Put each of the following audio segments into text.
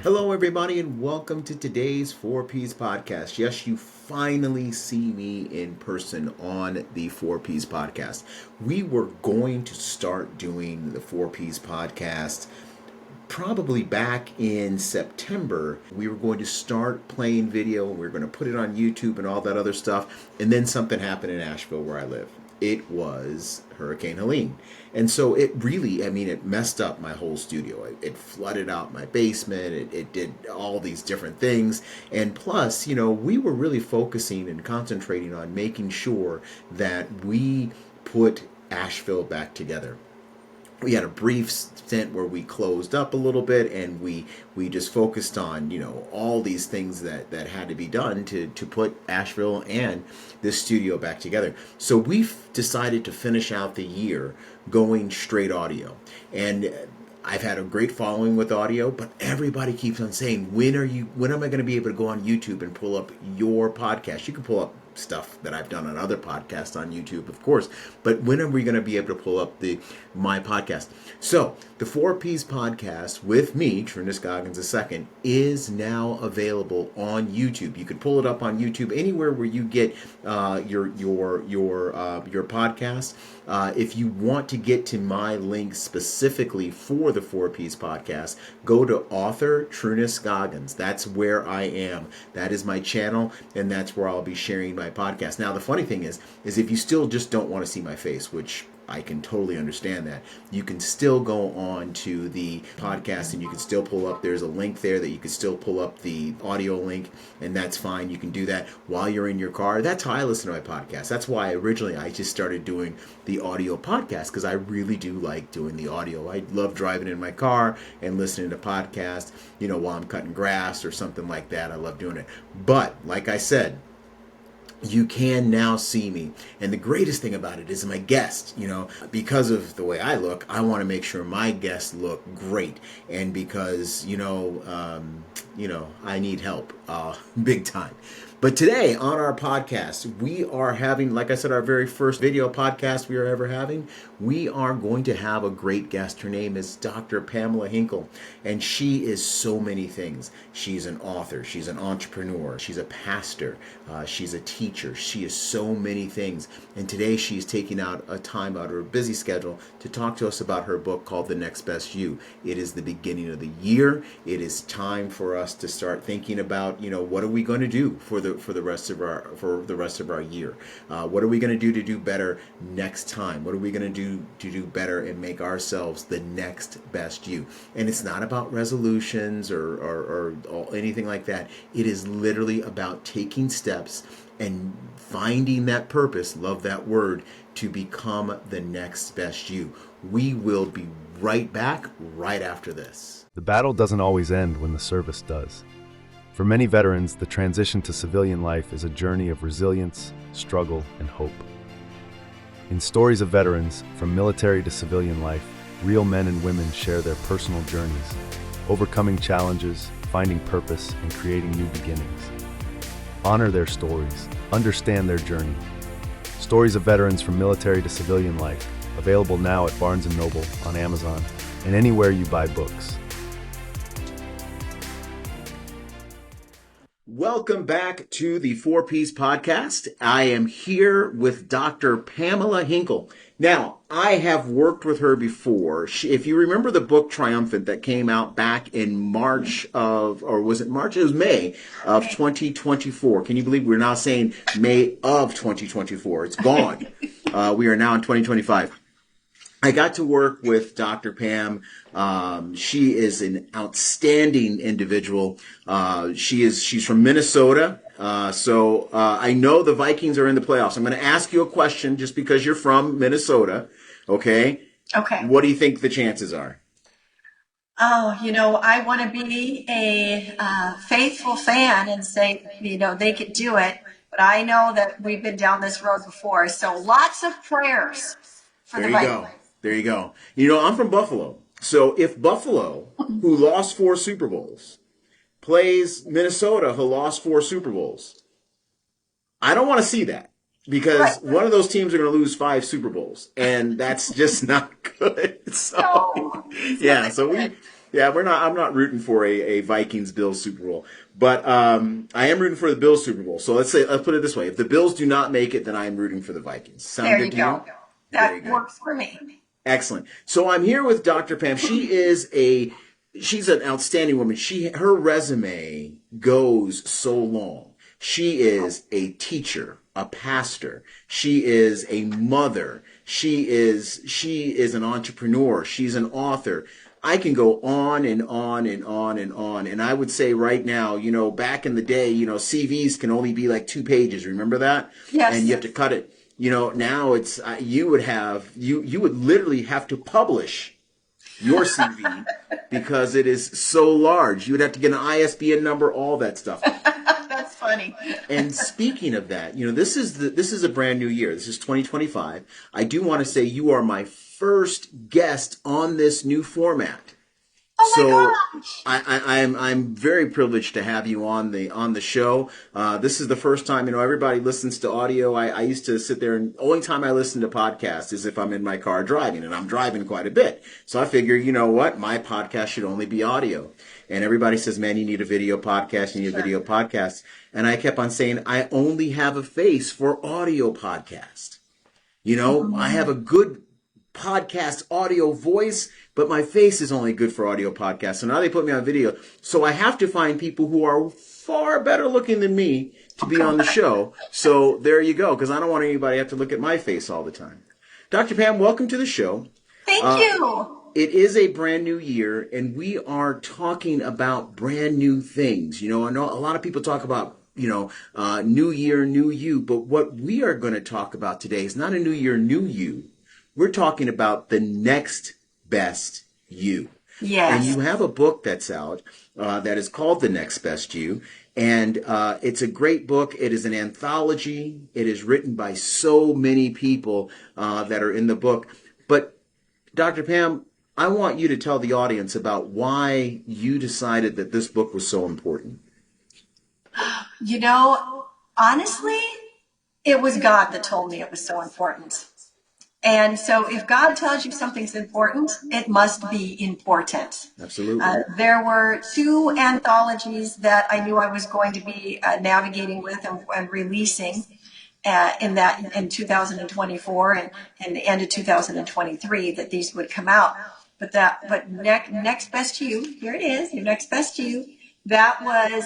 Hello, everybody, and welcome to today's 4Ps podcast. Yes, you finally see me in person on the 4Ps podcast. We were going to start doing the 4Ps podcast probably back in September. We were going to start playing video. We were going to put it on YouTube and all that other stuff. And then something happened in Asheville where I live. It was Hurricane Helene. And so it really, it messed up my whole studio. It flooded out my basement. It did all these different things. And plus, we were really focusing and concentrating on making sure that we put Asheville back together. We had a brief stint where we closed up a little bit and we just focused on, all these things that had to be done to put Asheville and this studio back together. So we've decided to finish out the year going straight audio. And I've had a great following with audio, but everybody keeps on saying, when am I going to be able to go on YouTube and pull up your podcast? You can pull up stuff that I've done on other podcasts on YouTube, of course, but when are we going to be able to pull up my podcast? So the 4Ps podcast with me, Trunnis Goggins II, is now available on YouTube. You can pull it up on YouTube anywhere where you get your podcast. If you want to get to my link specifically for the 4Ps podcast, go to author Trunnis Goggins. That's where I am. That is my channel, and that's where I'll be sharing my podcast. Now, the funny thing is if you still just don't want to see my face, which I can totally understand that, you can still go on to the podcast and you can still pull up, there's a link there that you can still pull up the audio link, and that's fine. You can do that while you're in your car. That's how I listen to my podcast. That's why originally I just started doing the audio podcast, because I really do like doing the audio. I love driving in my car and listening to podcasts, while I'm cutting grass or something like that. I love doing it. But like I said, you can now see me. And the greatest thing about it is my guests, because of the way I look, I want to make sure my guests look great. And because, I need help big time. But today on our podcast, we are having, like I said, our very first video podcast we are ever having. We are going to have a great guest. Her name is Dr. Pamela Henkel, and she is so many things. She's an author. She's an entrepreneur. She's a pastor. She's a teacher. She is so many things. And today she's taking out a time out of her busy schedule to talk to us about her book called The Next Best You. It is the beginning of the year. It is time for us to start thinking about, what are we going to do for the rest of our year? What are we going to do better next time? What are we going to do better and make ourselves the next best you? And it's not about resolutions or anything like that. It is literally about taking steps and finding that purpose, love that word, to become the next best you. We will be right back right after this. The battle doesn't always end when the service does. For many veterans, the transition to civilian life is a journey of resilience, struggle, and hope. In Stories of Veterans, from military to civilian life, real men and women share their personal journeys, overcoming challenges, finding purpose, and creating new beginnings. Honor their stories, understand their journey. Stories of Veterans from military to civilian life, available now at Barnes & Noble, on Amazon, and anywhere you buy books. Welcome back to the 4Ps podcast. I am here with Dr. Pamela Henkel. Now, I have worked with her before. If you remember the book Triumphant that came out back in March of, or was it March? It was May of 2024. Can you believe we're now saying May of 2024? It's gone. We are now in 2025. I got to work with Dr. Pam. She is an outstanding individual. She's from Minnesota. So I know the Vikings are in the playoffs. I'm going to ask you a question just because you're from Minnesota. Okay? Okay. What do you think the chances are? Oh, I want to be a faithful fan and say, they could do it. But I know that we've been down this road before. So lots of prayers for the Vikings. There you go. I'm from Buffalo. So if Buffalo, who lost 4 Super Bowls, plays Minnesota, who lost 4 Super Bowls, I don't want to see that. Because one of those teams are going to lose 5 Super Bowls, and that's just not good. So, No, yeah. So Yeah, we're not. I'm not rooting for a Vikings Bills Super Bowl, but I am rooting for the Bills Super Bowl. So let's put it this way: if the Bills do not make it, then I am rooting for the Vikings. Sound There good you to you? go. Very That good. works for me. Excellent. So I'm here with Dr. Pam. She's an outstanding woman. Her resume goes so long. She is a teacher, a pastor. She is a mother. She is an entrepreneur. She's an author. I can go on and on and on and on. And I would say right now, back in the day, CVs can only be like 2 pages. Remember that? And you Yes. have to cut it. Now it's you would literally have to publish your CV because it is so large. You would have to get an ISBN number, all that stuff. That's funny. And speaking of that, this is a brand new year. This is 2025. I do want to say you are my first guest on this new format. Oh my So gosh. I'm very privileged to have you on the show. This is the first time, everybody listens to audio. I used to sit there, and only time I listen to podcasts is if I'm in my car driving, and I'm driving quite a bit. So I figure, you know what, my podcast should only be audio. And everybody says, man, you need a video podcast, you need a video podcast. And I kept on saying, I only have a face for audio podcast. I have a good podcast audio voice, but my face is only good for audio podcasts. So now they put me on video. So I have to find people who are far better looking than me to be on the show. So there you go, because I don't want anybody to have to look at my face all the time. Dr. Pam, welcome to the show. Thank you. It is a brand new year, and we are talking about brand new things. I know a lot of people talk about, new year, new you, but what we are going to talk about today is not a new year, new you. We're talking about the next best you. Yes. And you have a book that's out that is called The Next Best You. And it's a great book. It is an anthology. It is written by so many people that are in the book. But Dr. Pam, I want you to tell the audience about why you decided that this book was so important. Honestly, it was God that told me it was so important. And so if God tells you something's important, it must be important. Absolutely. There were 2 anthologies that I knew I was going to be navigating with and releasing in 2024 and the end of 2023 that these would come out. But next best to you, here it is, your next best to you. That was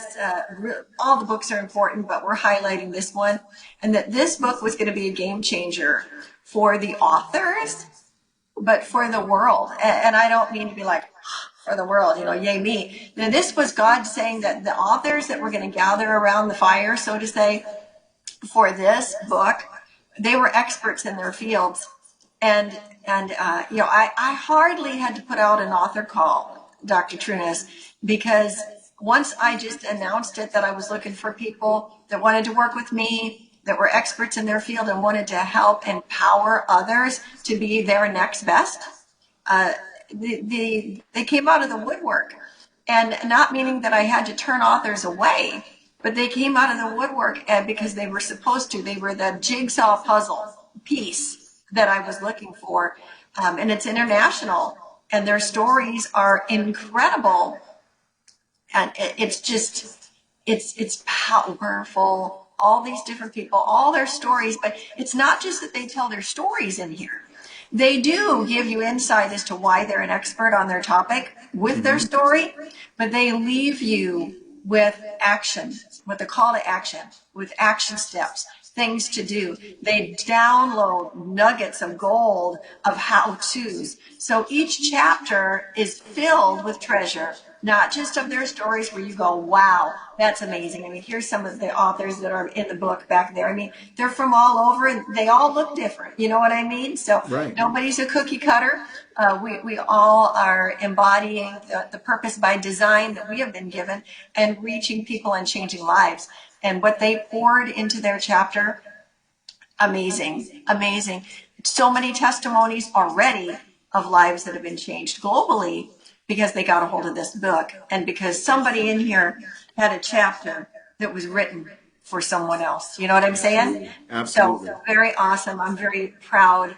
all the books are important, but we're highlighting this one, and that this book was going to be a game changer for the authors, but for the world. And I don't mean to be like, for the world, yay me. Now, this was God saying that the authors that were going to gather around the fire, so to say, for this book, they were experts in their fields. And I hardly had to put out an author call, Dr. Trunnis, because once I just announced it that I was looking for people that wanted to work with me, that were experts in their field and wanted to help empower others to be their next best, they came out of the woodwork. And not meaning that I had to turn authors away, but they came out of the woodwork because they were supposed to. They were the jigsaw puzzle piece that I was looking for. And it's international, and their stories are incredible. And it's powerful. All these different people, all their stories, but it's not just that they tell their stories in here. They do give you insight as to why they're an expert on their topic with their story, but they leave you with action, with a call to action, with action steps, things to do. They download nuggets of gold of how-tos. So each chapter is filled with treasure, not just of their stories where you go, wow, that's amazing. I mean, here's some of the authors that are in the book back there. I mean, they're from all over and they all look different. You know what I mean? So Right. Nobody's a cookie cutter. We all are embodying the purpose by design that we have been given and reaching people and changing lives. And what they poured into their chapter, amazing, amazing. So many testimonies already of lives that have been changed globally because they got a hold of this book and because somebody in here had a chapter that was written for someone else. You know what I'm saying? Absolutely. So very awesome. I'm very proud,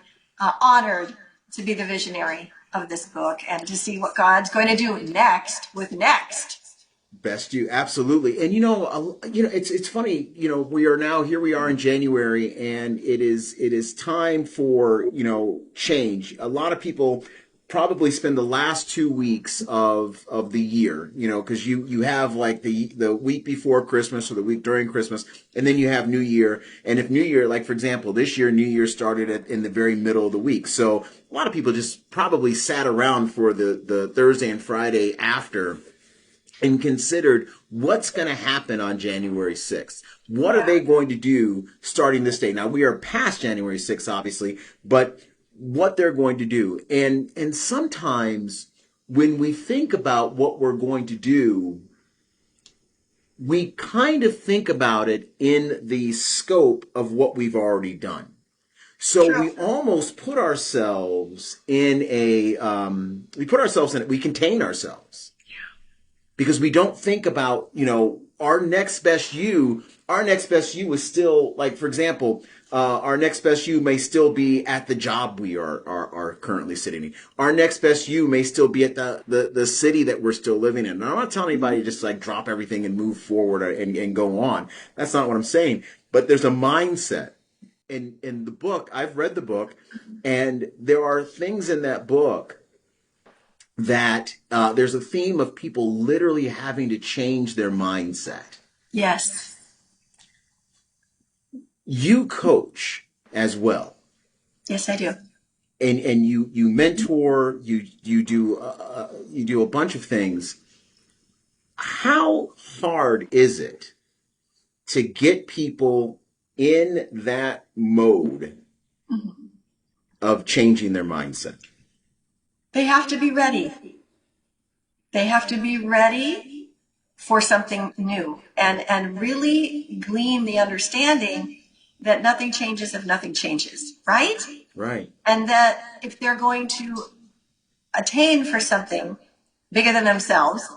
honored to be the visionary of this book and to see what God's going to do next with next. Best you, absolutely. And it's funny, we are in January, and it is time for, change. A lot of people probably spend the last 2 weeks of the year, because you have like the week before Christmas or the week during Christmas, and then you have New Year. And if New Year, like for example, this year, New Year started in the very middle of the week. So a lot of people just probably sat around for the Thursday and Friday after and considered what's going to happen on January 6th. What are they going to do starting this day? Now, we are past January 6th, obviously, but what they're going to do. And sometimes when we think about what we're going to do, we kind of think about it in the scope of what we've already done. So we almost put ourselves in we contain ourselves. Because we don't think about, our next best you. Our next best you is still, like, for example, our next best you may still be at the job we are currently sitting in. Our next best you may still be at the city that we're still living in. And I'm not telling anybody to just like drop everything and move forward and go on. That's not what I'm saying. But there's a mindset. In the book, I've read the book, and there are things in that book that there's a theme of people literally having to change their mindset. Yes. You coach as well. Yes, I do. And you mentor, you do a bunch of things. How hard is it to get people in that mode of changing their mindset? They have to be ready. They have to be ready for something new and really glean the understanding that nothing changes if nothing changes, right? Right. And that if they're going to attain for something bigger than themselves,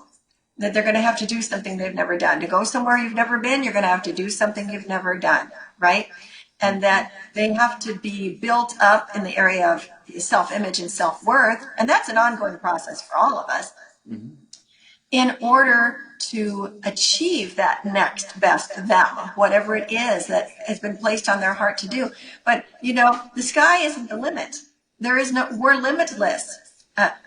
that they're going to have to do something they've never done. To go somewhere you've never been, you're going to have to do something you've never done, right? And that they have to be built up in the area of self-image and self-worth. And that's an ongoing process for all of us in order to achieve that next best them, whatever it is that has been placed on their heart to do. But, the sky isn't the limit. We're limitless.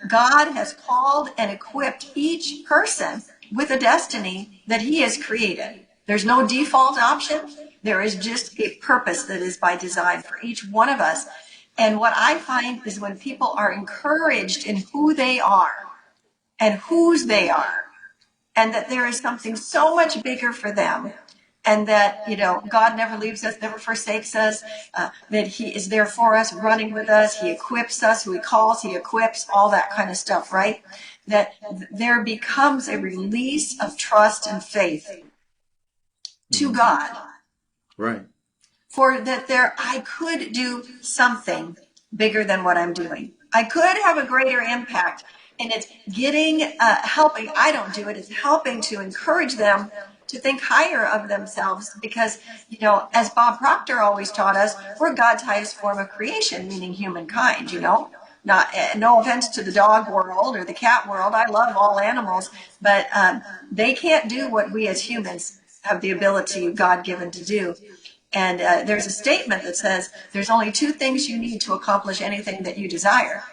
God has called and equipped each person with a destiny that he has created. There's no default option. There is just a purpose that is by design for each one of us. And what I find is when people are encouraged in who they are and whose they are, and that there is something so much bigger for them, and that, God never leaves us, never forsakes us, that he is there for us, running with us, he equips us, who he calls, he equips, all that kind of stuff, right? That there becomes a release of trust and faith to God. Right. For that I could do something bigger than what I'm doing. I could have a greater impact. And it's helping. I don't do it. It's helping to encourage them to think higher of themselves because, as Bob Proctor always taught us, we're God's highest form of creation, meaning humankind, Not, no offense to the dog world or the cat world. I love all animals, but they can't do what we as humans have the ability God-given to do. And there's a statement that says there's only two things you need to accomplish anything that you desire.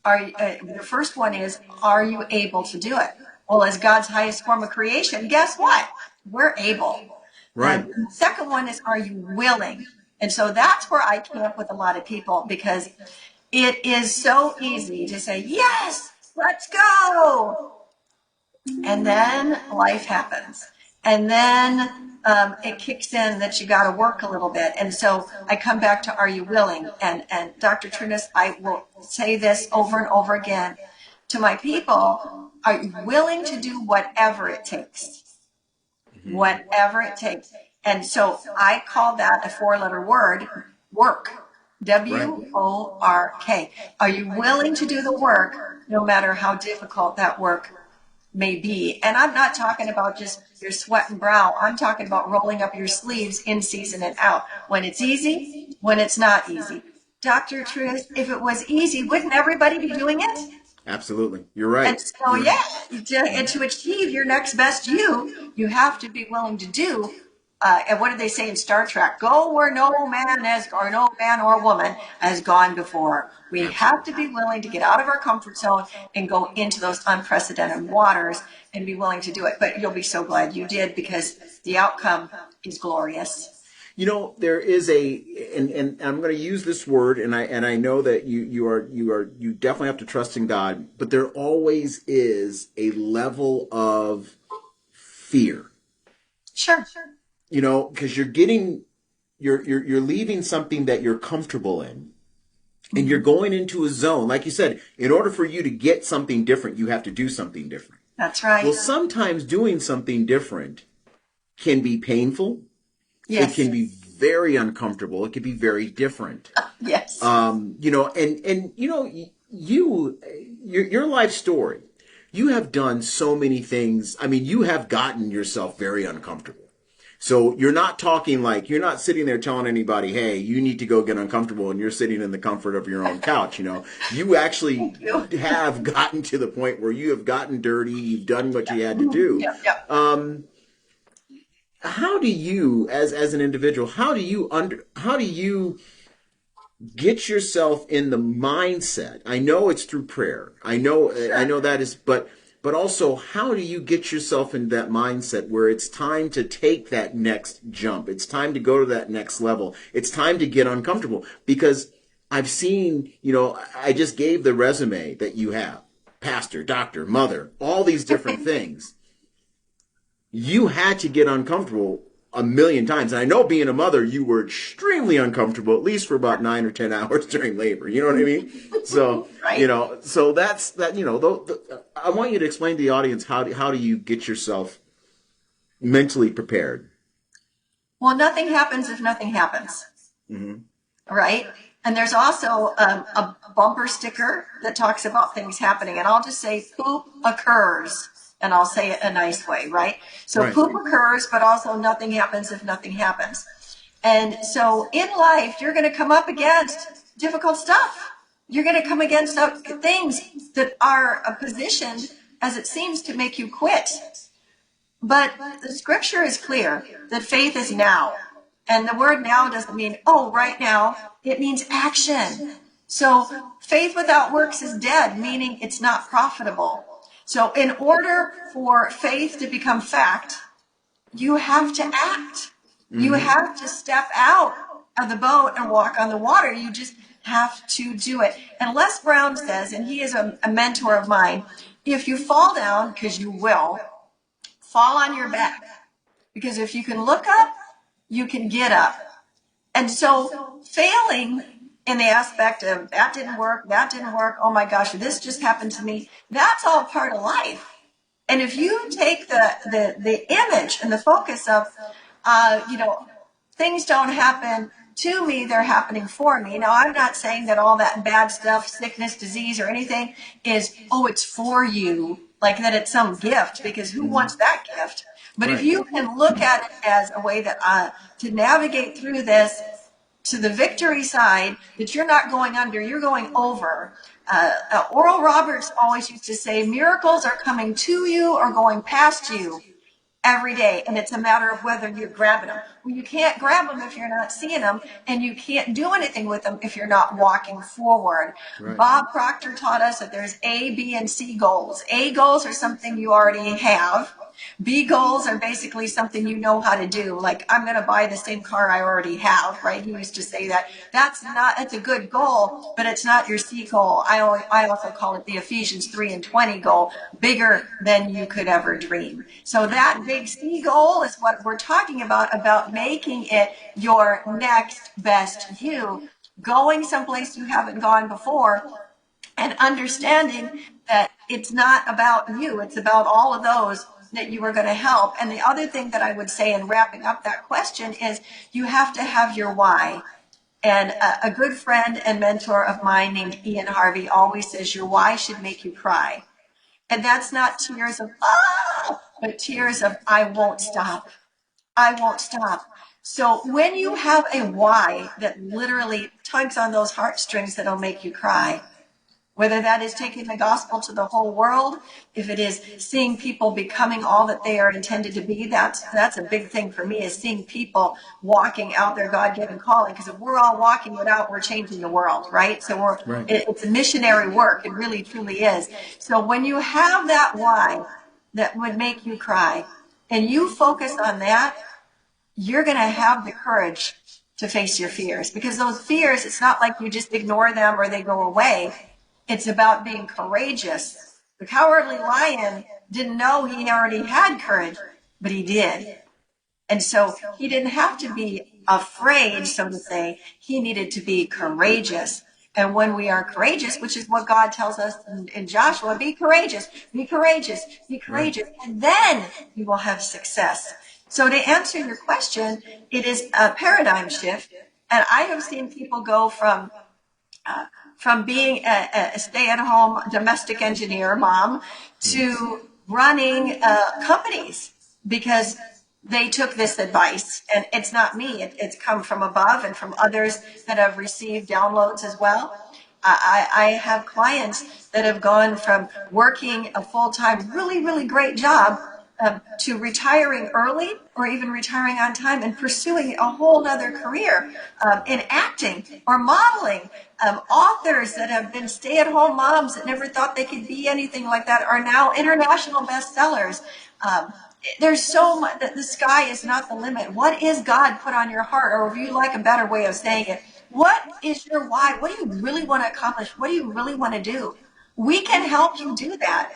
The first one is, are you able to do it? Well, as God's highest form of creation, guess what? We're able. Right. The second one is, are you willing? And so that's where I camp with a lot of people, because it is so easy to say, yes, let's go. And then life happens. And then it kicks in that you got to work a little bit. And so I come back to, are you willing? And Dr. Trunnis, I will say this over and over again to my people. Are you willing to do whatever it takes? Whatever it takes. And so I call that a 4-letter word, work. WORK. Are you willing to do the work no matter how difficult that work may be? And I'm not talking about just your sweat and brow. I'm talking about rolling up your sleeves in season and out. When it's easy, when it's not easy. Dr. Trunnis, if it was easy, wouldn't everybody be doing it? Absolutely. You're right. And so, yeah, and to achieve your next best you have to be willing to do. And what did they say in Star Trek? Go where no man or no man or woman has gone before. We have to be willing to get out of our comfort zone and go into those unprecedented waters and be willing to do it. But you'll be so glad you did, because the outcome is glorious. You know, there is and I'm going to use this word, and I know that you definitely have to trust in God, but there always is a level of fear. Sure. You know, because you're leaving something that you're comfortable in, and you're going into a zone. Like you said, in order for you to get something different, you have to do something different. That's right. Well, sometimes doing something different can be painful. Yes. It can be very uncomfortable. It can be very different. Yes. You know, and you know, your life story, you have done so many things. I mean, you have gotten yourself very uncomfortable. So you're not you're not sitting there telling anybody, hey, you need to go get uncomfortable, and you're sitting in the comfort of your own couch. You know, you actually have gotten to the point where you have gotten dirty. You've done what you had to do. Yep. How do you, as an individual, how do you get yourself in the mindset? I know it's through prayer. I know that is, but also, how do you get yourself in that mindset where it's time to take that next jump? It's time to go to that next level. It's time to get uncomfortable, because I've seen, you know, I just gave the resume that you have: pastor, doctor, mother, all these different things. You had to get uncomfortable a million times. And I know, being a mother, you were extremely uncomfortable, at least for about 9 or 10 hours during labor. You know what I mean? So, right. You know, so that's that, you know, I want you to explain to the audience, how do you get yourself mentally prepared? Well, nothing happens if nothing happens. Mm-hmm. Right? And there's also a bumper sticker that talks about things happening. And I'll just say poop occurs. And I'll say it a nice way, right? So Right. Poop occurs, but also nothing happens if nothing happens. And so in life, you're going to come up against difficult stuff. You're going to come against things that are positioned, as it seems, to make you quit. But the scripture is clear that faith is now. And the word now doesn't mean, oh, right now. It means action. So faith without works is dead, meaning it's not profitable. So in order for faith to become fact, you have to act. Mm-hmm. You have to step out of the boat and walk on the water. You just have to do it. And Les Brown says, and he is a mentor of mine, if you fall down, because you will, fall on your back. Because if you can look up, you can get up. And so failing in the aspect of that didn't work, oh my gosh, this just happened to me, that's all part of life. And if you take the image and the focus of, you know, things don't happen to me, they're happening for me. Now, I'm not saying that all that bad stuff, sickness, disease, or anything is, oh, it's for you, like that it's some gift, because who wants that gift? But right. If you can look at it as a way that to navigate through this to the victory side, that you're not going under, you're going over. Oral Roberts always used to say, miracles are coming to you or going past you every day, and it's a matter of whether you're grabbing them. Well, you can't grab them if you're not seeing them, and you can't do anything with them if you're not walking forward. Right. Bob Proctor taught us that there's A, B, and C goals. A goals are something you already have. B goals are basically something you know how to do. Like, I'm going to buy the same car I already have, right? He used to say that. It's a good goal, but it's not your C goal. I also call it the Ephesians 3:20 goal, bigger than you could ever dream. So that big C goal is what we're talking about making it your next best you, going someplace you haven't gone before, and understanding that it's not about you, it's about all of those that you are going to help. And the other thing that I would say in wrapping up that question is you have to have your why. And a good friend and mentor of mine named Ian Harvey always says your why should make you cry. And that's not tears of, but tears of, I won't stop. I won't stop. So when you have a why that literally tugs on those heartstrings that'll make you cry, whether that is taking the gospel to the whole world, if it is seeing people becoming all that they are intended to be, that's a big thing for me, is seeing people walking out their God-given calling. Because if we're all walking it out, we're changing the world, right? So Right. it's a missionary work. It really, truly is. So when you have that why that would make you cry, and you focus on that, you're going to have the courage to face your fears, because those fears, it's not like you just ignore them or they go away. It's about being courageous. The cowardly lion didn't know he already had courage, but he did. And so he didn't have to be afraid, so to say. He needed to be courageous. And when we are courageous, which is what God tells us in Joshua, be courageous, be courageous, be courageous, and then you will have success. So to answer your question, it is a paradigm shift. And I have seen people go from being a stay-at-home domestic engineer mom to running companies, because they took this advice. And it's not me, it's come from above and from others that have received downloads as well. I have clients that have gone from working a full-time, really, really great job to retiring early or even retiring on time and pursuing a whole other career in acting or modeling. Authors that have been stay-at-home moms that never thought they could be anything like that are now international bestsellers. There's so much that the sky is not the limit. What is God put on your heart? Or if you like a better way of saying it, what is your why? What do you really want to accomplish? What do you really want to do? We can help you do that.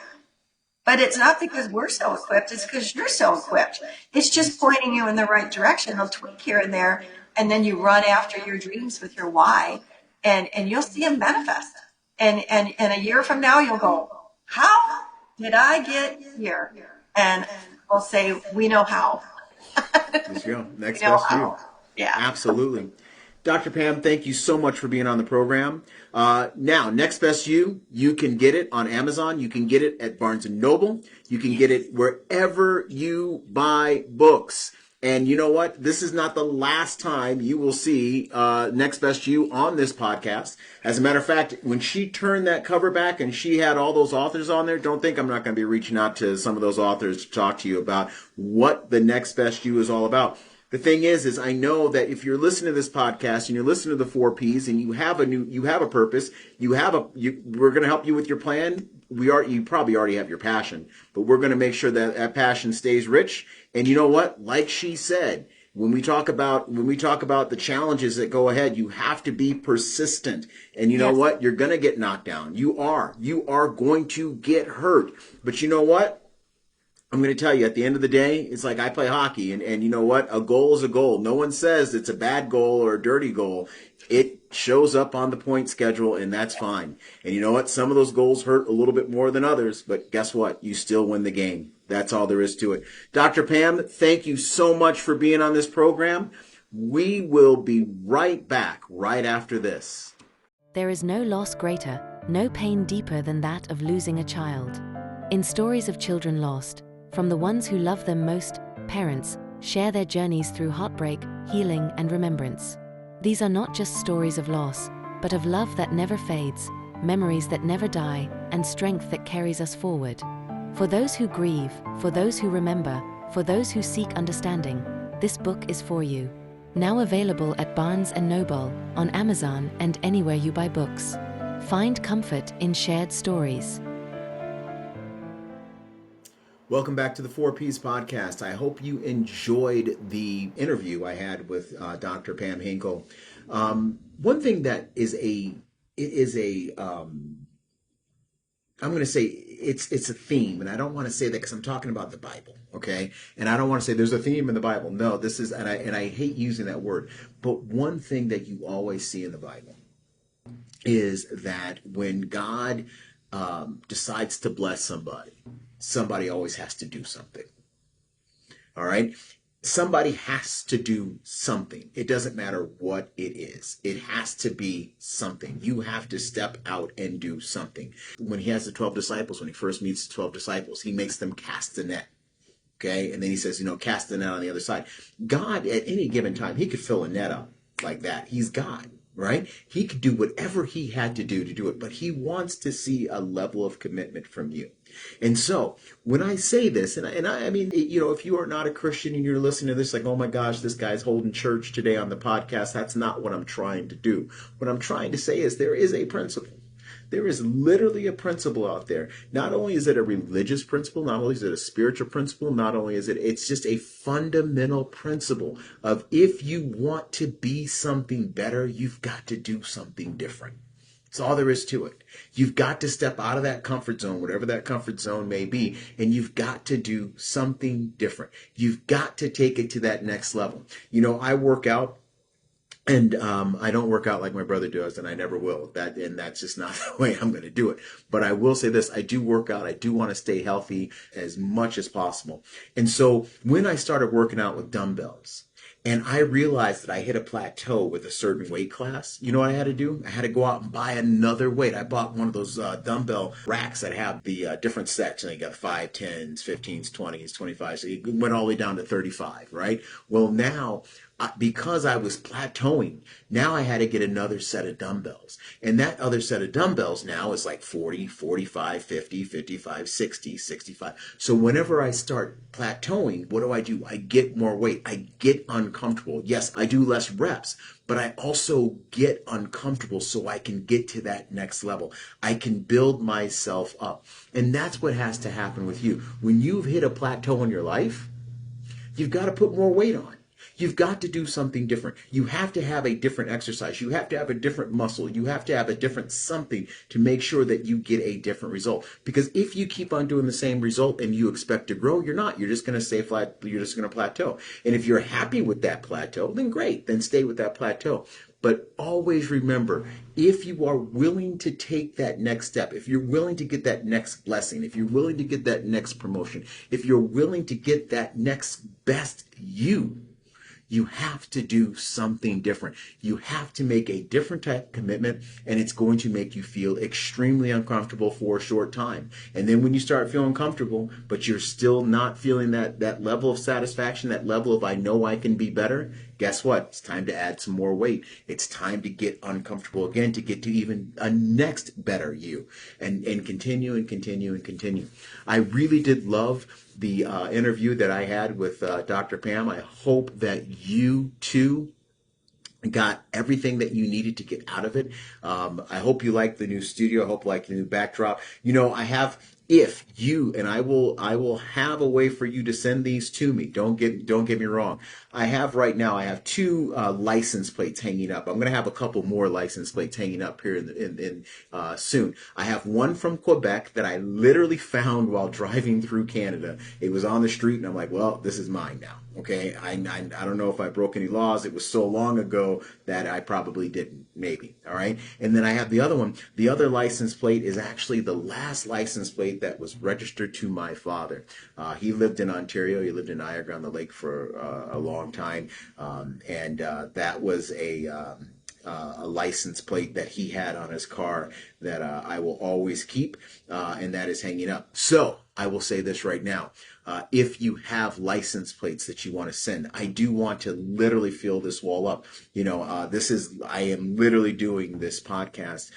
But it's not because we're so equipped, it's because you're so equipped. It's just pointing you in the right direction. They'll tweak here and there, and then you run after your dreams with your why, and you'll see them manifest. And a year from now, you'll go, how did I get here? And we'll say, we know how. There you go. Next We know best you. how. Yeah. Absolutely. Dr. Pam, thank you so much for being on the program. Now, Next Best you can get it on Amazon. You can get it at Barnes & Noble. You can get it wherever you buy books. And you know what? This is not the last time you will see Next Best You on this podcast. As a matter of fact, when she turned that cover back and she had all those authors on there, don't think I'm not going to be reaching out to some of those authors to talk to you about what the Next Best You is all about. The thing is I know that if you're listening to this podcast and you're listening to the 4 Ps and you have a purpose, we're going to help you with your plan. You probably already have your passion, but we're going to make sure that that passion stays rich. And you know what? Like she said, when we talk about the challenges that go ahead, you have to be persistent. And you know what? You're going to get knocked down. You are going to get hurt. But you know what? I'm going to tell you, at the end of the day, it's like I play hockey, and you know what? A goal is a goal. No one says it's a bad goal or a dirty goal. It shows up on the point schedule, and that's fine. And you know what? Some of those goals hurt a little bit more than others, but guess what? You still win the game. That's all there is to it. Dr. Pam, thank you so much for being on this program. We will be right back right after this. There is no loss greater, no pain deeper than that of losing a child. In stories of children lost, from the ones who love them most, parents share their journeys through heartbreak, healing, and remembrance. These are not just stories of loss, but of love that never fades, memories that never die, and strength that carries us forward. For those who grieve, for those who remember, for those who seek understanding, this book is for you. Now available at Barnes & Noble, on Amazon, and anywhere you buy books. Find comfort in shared stories. Welcome back to the 4 Ps podcast. I hope you enjoyed the interview I had with Dr. Pam Henkel. One thing that I'm going to say it's a theme, and I don't want to say that because I'm talking about the Bible, okay? And I don't want to say there's a theme in the Bible. No, this is, and I hate using that word. But one thing that you always see in the Bible is that when God decides to bless somebody always has to do something. All right? Somebody has to do something. It doesn't matter what it is. It has to be something. You have to step out and do something. When he has the 12 disciples, when he first meets the 12 disciples, he makes them cast a net. Okay. And then he says, cast the net on the other side. God, at any given time, he could fill a net up like that. He's God, right? He could do whatever he had to do it, but he wants to see a level of commitment from you. And so when I say this, and I mean, if you are not a Christian and you're listening to this, like, oh my gosh, this guy's holding church today on the podcast, that's not what I'm trying to do. What I'm trying to say is there is a principle. There is literally a principle out there. Not only is it a religious principle, not only is it a spiritual principle, not only is it's just a fundamental principle of if you want to be something better, you've got to do something different. That's all there is to it. You've got to step out of that comfort zone, whatever that comfort zone may be, and you've got to do something different. You've got to take it to that next level. I work out. And I don't work out like my brother does, and I never will. That's just not the way I'm going to do it. But I will say this: I do work out. I do want to stay healthy as much as possible. And so when I started working out with dumbbells, and I realized that I hit a plateau with a certain weight class, you know what I had to do? I had to go out and buy another weight. I bought one of those dumbbell racks that have the different sets. And you got 5, 10s, 15s, 20s, 25s. So it went all the way down to 35, right? Well, now, because I was plateauing, now I had to get another set of dumbbells. And that other set of dumbbells now is like 40, 45, 50, 55, 60, 65. So whenever I start plateauing, what do? I get more weight. I get uncomfortable. Yes, I do less reps, but I also get uncomfortable so I can get to that next level. I can build myself up. And that's what has to happen with you. When you've hit a plateau in your life, you've got to put more weight on. You've got to do something different. You have to have a different exercise. You have to have a different muscle. You have to have a different something to make sure that you get a different result. Because if you keep on doing the same result and you expect to grow, you're not. You're just going to stay flat. You're just going to plateau. And if you're happy with that plateau, then great. Then stay with that plateau. But always remember, if you are willing to take that next step, if you're willing to get that next blessing, if you're willing to get that next promotion, if you're willing to get that next best you have to do something different. You have to make a different type of commitment, and it's going to make you feel extremely uncomfortable for a short time. And then when you start feeling comfortable, but you're still not feeling that level of satisfaction, that level of I know I can be better, guess what? It's time to add some more weight. It's time to get uncomfortable again to get to even a next better you, and continue and continue and continue. I really did love the interview that I had with Dr. Pam. I hope that you too got everything that you needed to get out of it. I hope you like the new studio. I hope you like the new backdrop. I have, if you, and I will have a way for you to send these to me. Don't get me wrong. I have 2 license plates hanging up. I'm going to have a couple more license plates hanging up here in soon. I have one from Quebec that I literally found while driving through Canada. It was on the street, and I'm like, well, this is mine now. Okay, I don't know if I broke any laws. It was so long ago that I probably didn't, maybe. All right, and then I have the other one. The other license plate is actually the last license plate that was registered to my father. He lived in Ontario. He lived in Niagara-on-the-Lake for a long time, and that was a license plate that he had on his car that I will always keep, and that is hanging up. So I will say this right now. If you have license plates that you want to send, I do want to literally fill this wall up. I am literally doing this podcast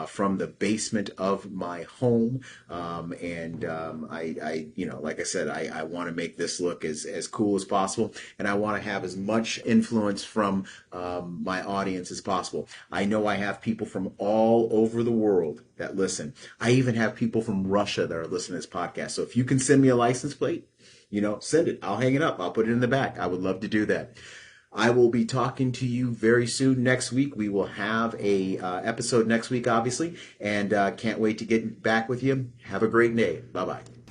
from the basement of my home. Like I said, I want to make this look as cool as possible. And I want to have as much influence from my audience as possible. I know I have people from all over the world that listen. I even have people from Russia that are listening to this podcast. So if you can send me a license plate, send it. I'll hang it up. I'll put it in the back. I would love to do that. I will be talking to you very soon next week. We will have a episode next week, obviously, and can't wait to get back with you. Have a great day. Bye-bye.